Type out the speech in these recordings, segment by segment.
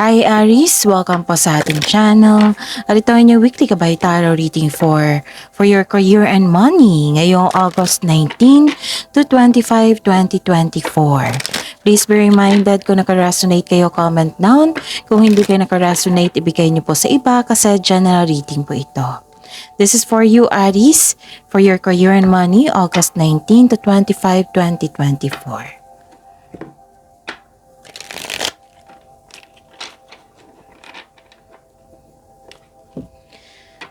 Hi Aries! Welcome po sa ating channel. At ito ang inyong weekly Gabay Tarot reading for your career and money ngayong August 19 to 25, 2024. Please be reminded kung nakaresonate kayo, comment down. Kung hindi kayo nakaresonate, ibigay niyo po sa iba kasi general reading po ito. This is for you Aries, for your career and money August 19 to 25, 2024.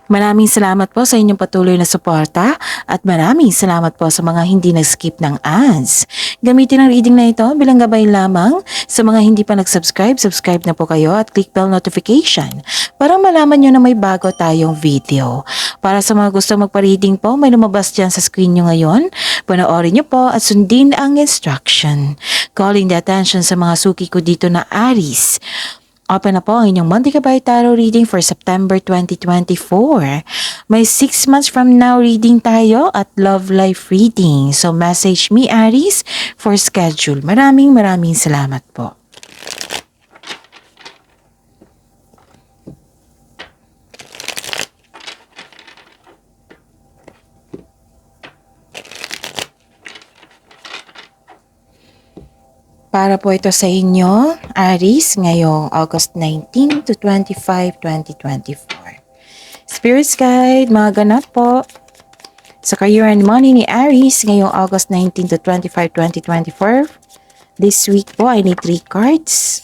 Maraming salamat po sa inyong patuloy na suporta at maraming salamat po sa mga hindi nag-skip ng ads. Gamitin ang reading na ito bilang gabay lamang. Sa mga hindi pa nag-subscribe, subscribe na po kayo at click bell notification para malaman nyo na may bago tayong video. Para sa mga gusto magpa-reading po, may lumabas dyan sa screen nyo ngayon. Panoorin nyo po at sundin ang instruction. Calling the attention sa mga suki ko dito na Aries. Open na po ang inyong monthly Gabay Tarot reading for September 2024. May 6 months from now reading tayo at love life reading. So message me Aries for schedule. Maraming salamat po. Para po ito sa inyo, Aries, ngayong August 19 to 25, 2024. Spirits Guide, mga ganap po. Sa career and money ni Aries, ngayong August 19 to 25, 2024. This week po, I need 3 cards.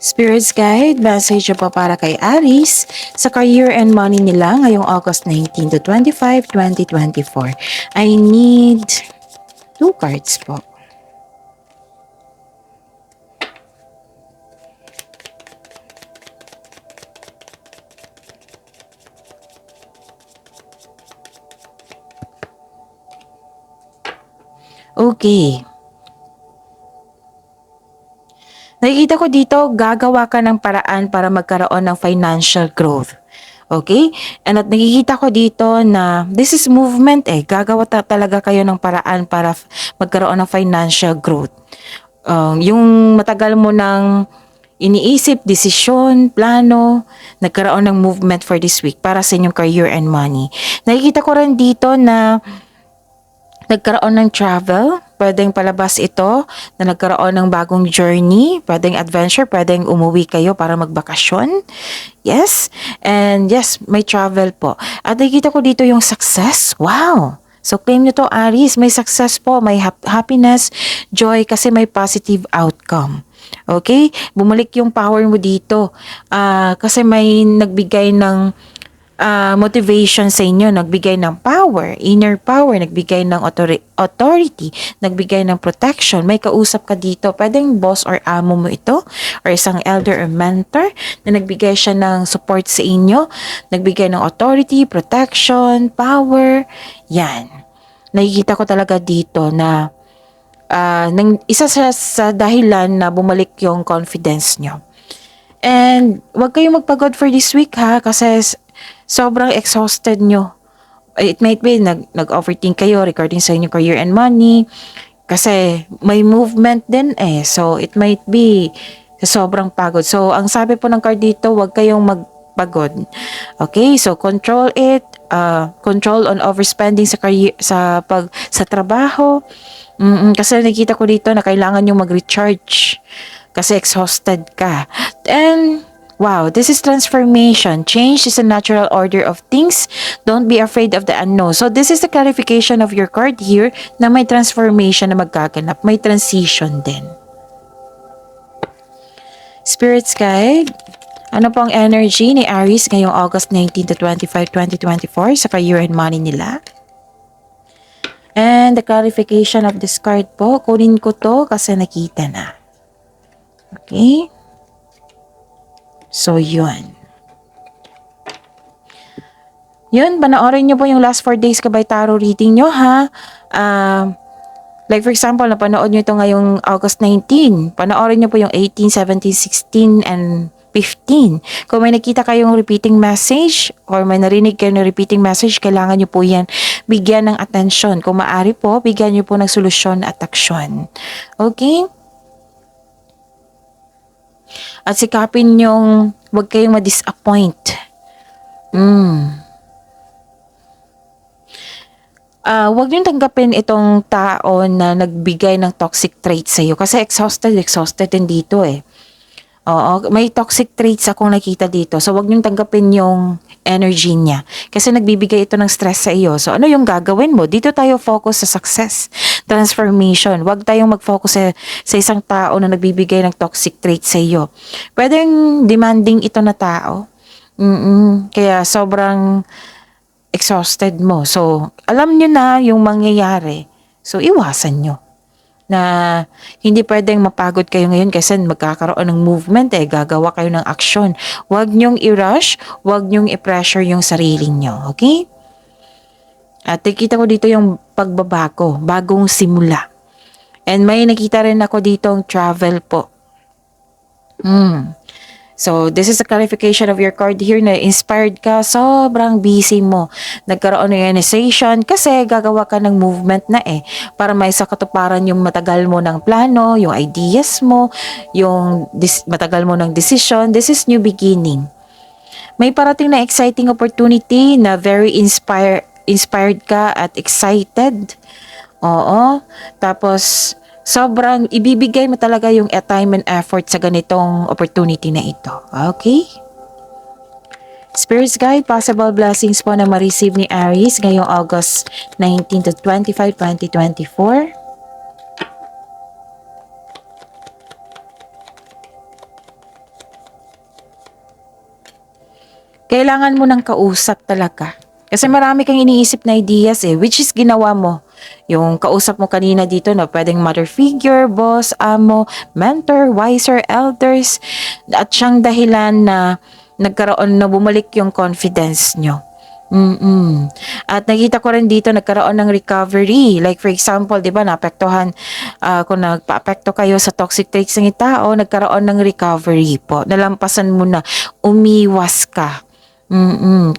Spirits Guide, message po para kay Aries sa career and money nila ngayong August 19 to 25, 2024. I need 2 cards po. Okay. Nakikita ko dito, gagawa ka ng paraan para magkaroon ng financial growth. Okay? And at nakikita ko dito na this is movement Gagawa talaga kayo ng paraan para magkaroon ng financial growth. Yung matagal mo nang iniisip, desisyon, plano, nagkaroon ng movement for this week para sa inyong career and money. Nakikita ko rin dito na nagkaroon ng travel, pwedeng palabas ito, na nagkaroon ng bagong journey, pwedeng adventure, pwedeng umuwi kayo para magbakasyon. Yes, and yes, may travel po. At nakikita ko dito yung success. Wow! So claim nyo to Aries, may success po, may happiness, joy, kasi may positive outcome. Okay? Bumalik yung power mo dito. Kasi may nagbigay ng motivation sa inyo, nagbigay ng power, inner power, nagbigay ng authority, nagbigay ng protection. May kausap ka dito, pwedeng boss or amo mo ito, or isang elder or mentor na nagbigay siya ng support sa inyo, nagbigay ng authority, protection, power. Yan. Nakikita ko talaga dito na isa sa dahilan na bumalik yung confidence nyo. And wag kayong magpagod for this week ha, kasi sobrang exhausted nyo. It might be nag-overthink kayo regarding sa inyong career and money kasi may movement din So it might be sobrang pagod. So ang sabi po ng card dito, wag kayong magpagod. Okay? So control it. Control on overspending sa career, sa trabaho. Kasi nakita ko dito na kailangan yung mag-recharge kasi exhausted ka. And wow, this is transformation. Change is a natural order of things. Don't be afraid of the unknown. So this is the clarification of your card here na may transformation na magkaganap. May transition din. Spirits Guide, ano po ang energy ni Aries ngayong August 19 to 25, 2024 sa career and money nila? And the clarification of this card po, kunin ko to kasi nakita na. Okay? So, yun. Yun, panoorin nyo po yung last 4 days Gabay Tarot reading nyo, ha? Like for example, napanood nyo ito ngayong August 19. Panoorin nyo po yung 18, 17, 16, and 15. Kung may nakita kayong repeating message or may narinig kayo na repeating message, kailangan nyo po yan bigyan ng atensyon. Kung maaari po, bigyan nyo po ng solusyon at aksyon. Okay? At sikapin yung huwag kayong ma-disappoint. Huwag niyong tanggapin itong tao na nagbigay ng toxic traits sa iyo kasi exhausted din dito eh. Oo, may toxic traits akong nakita dito. So, huwag niyong tanggapin yung energy niya. Kasi nagbibigay ito ng stress sa iyo. So, ano yung gagawin mo? Dito tayo focus sa success, transformation. Huwag tayong mag-focus sa isang tao na nagbibigay ng toxic traits sa iyo. Pwedeng demanding ito na tao. Kaya sobrang exhausted mo. So, alam nyo na yung mangyayari. So, iwasan nyo. Na hindi pwedeng mapagod kayo ngayon kasi magkakaroon ng movement gagawa kayo ng aksyon. Huwag nyong i-rush, huwag nyong i-pressure yung sarili nyo. Okay? At nakita ko dito yung pagbabago, bagong simula. And may nakita rin ako dito yung travel po. So, this is a clarification of your card here na inspired ka, sobrang busy mo. Nagkaroon ng realization kasi gagawa ka ng movement na para may sa katuparan yung matagal mo ng plano, yung ideas mo, yung matagal mo ng decision. This is new beginning. May parating na exciting opportunity na very inspired ka at excited. Oo. Tapos, sobrang ibibigay mo talaga yung time and effort sa ganitong opportunity na ito. Okay? Spirits Guide, possible blessings po na ma-receive ni Aries ngayong August 19 to 25, 2024. Kailangan mo ng kausap talaga. Kasi marami kang iniisip na ideas which is ginawa mo. Yung kausap mo kanina dito na pwedeng mother figure, boss, amo, mentor, wiser, elders, at siyang dahilan na nagkaroon na bumalik yung confidence nyo. At nakita ko rin dito nagkaroon ng recovery. Like for example, di ba, naapektuhan, kung nagpa-apekto kayo sa toxic traits ng tao, nagkaroon ng recovery po. Nalampasan mo na, umiwas ka.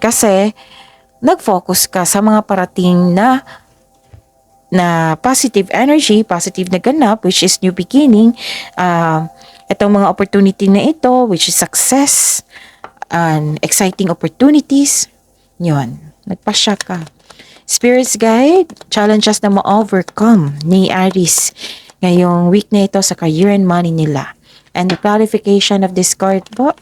Kasi, nag-focus ka sa mga parating na positive energy, positive na ganap, which is new beginning. Itong mga opportunity na ito, which is success, and exciting opportunities, yun, nagpasya ka. Spirits Guide, challenges na ma-overcome ni Aries ngayong week na ito sa career and money nila. And the clarification of this card po,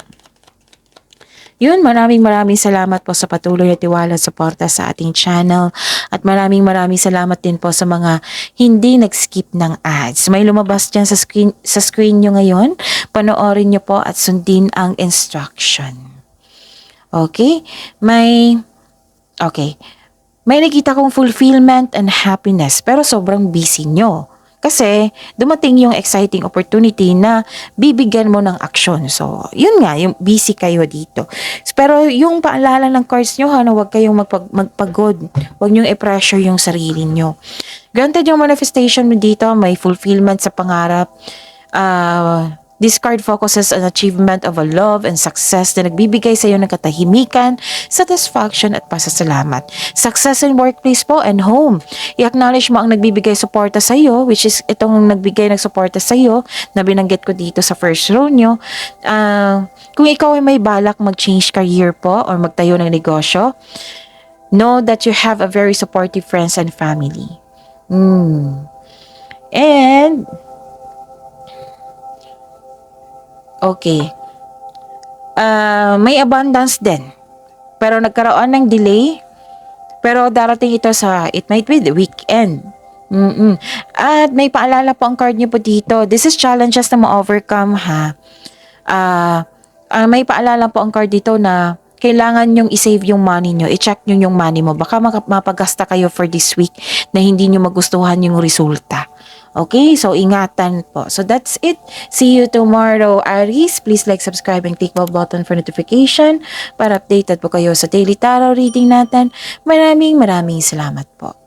yun, maraming salamat po sa patuloy at tiwala at suporta sa ating channel. At maraming salamat din po sa mga hindi nag-skip ng ads. May lumabas dyan sa screen nyo ngayon. Panoorin nyo po at sundin ang instruction. Okay? May nakita kong fulfillment and happiness pero sobrang busy nyo. Kasi dumating yung exciting opportunity na bibigyan mo ng aksyon. So, yun nga, yung busy kayo dito. Pero yung paalala ng cards nyo, huwag kayong magpagod. Huwag nyo i-pressure yung sarili nyo. Granted yung manifestation mo dito, may fulfillment sa pangarap. This card focuses on achievement of a love and success na nagbibigay sa iyo ng katahimikan, satisfaction at pasasalamat. Success in workplace po and home. I-acknowledge mo ang nagbibigay suporta sa iyo, which is itong nagbigay ng suporta sa iyo na binanggit ko dito sa first row nyo. Kung ikaw ay may balak mag-change career po or magtayo ng negosyo, know that you have a very supportive friends and family. And okay. May abundance din. Pero nagkaroon ng delay. Pero darating ito it might be the weekend. At may paalala po ang card niyo po dito. This is challenges na ma-overcome ha. May paalala po ang card dito na kailangan nyong i-save yung money nyo, i-check nyo yung money mo. Baka mapagasta kayo for this week na hindi nyo magustuhan yung resulta. Okay, so ingatan po. So that's it. See you tomorrow, Aries. Please like, subscribe, and click bell button for notification para updated po kayo sa daily tarot reading natin. Maraming salamat po.